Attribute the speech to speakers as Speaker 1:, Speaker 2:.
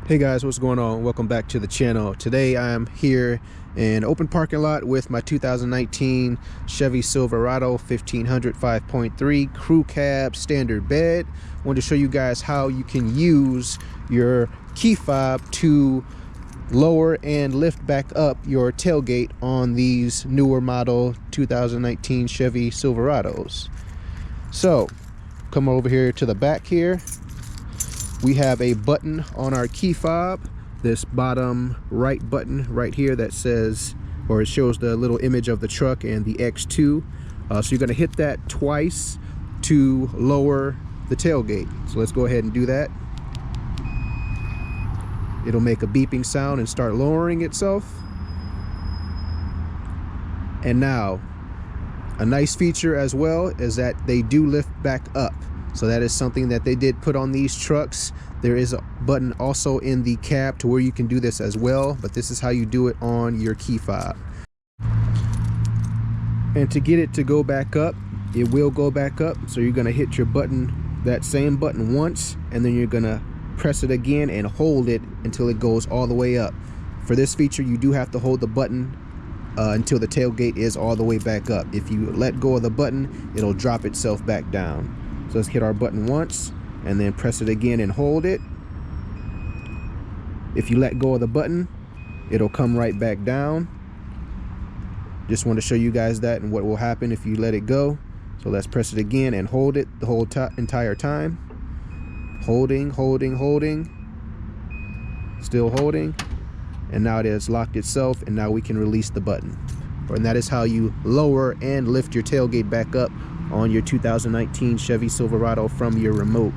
Speaker 1: Hey guys, what's going on? Welcome back to the channel. Today I am here in open parking lot with my 2019 Chevy Silverado 1500 5.3 crew cab standard bed. I wanted to show you guys how you can use your key fob to lower and lift back up your tailgate on these newer model 2019 Chevy Silverados. So come over here to the back here. We have a button on our key fob, this bottom right button right here that says, or it shows the little image of the truck and the X2. So you're going to hit that twice to lower the tailgate. So let's go ahead and do that. It'll make a beeping sound and start lowering itself. And now, a nice feature as well is that they do lift back up. So that is something that they did put on these trucks. There is a button also in the cab to where you can do this as well, but this is how you do it on your key fob. And to get it to go back up, it will go back up. So you're gonna hit your button, that same button once, and then you're gonna press it again and hold it until it goes all the way up. For this feature, you do have to hold the button until the tailgate is all the way back up. If you let go of the button, it'll drop itself back down. So let's hit our button once and then press it again and hold it. If you let go of the button, it'll come right back down. Just want to show you guys that and what will happen if you let it go. So let's press it again and hold it the whole entire time. Holding, still holding, and now it has locked itself, and now we can release the button. And that is how you lower and lift your tailgate back up on your 2019 Chevy Silverado from your remote.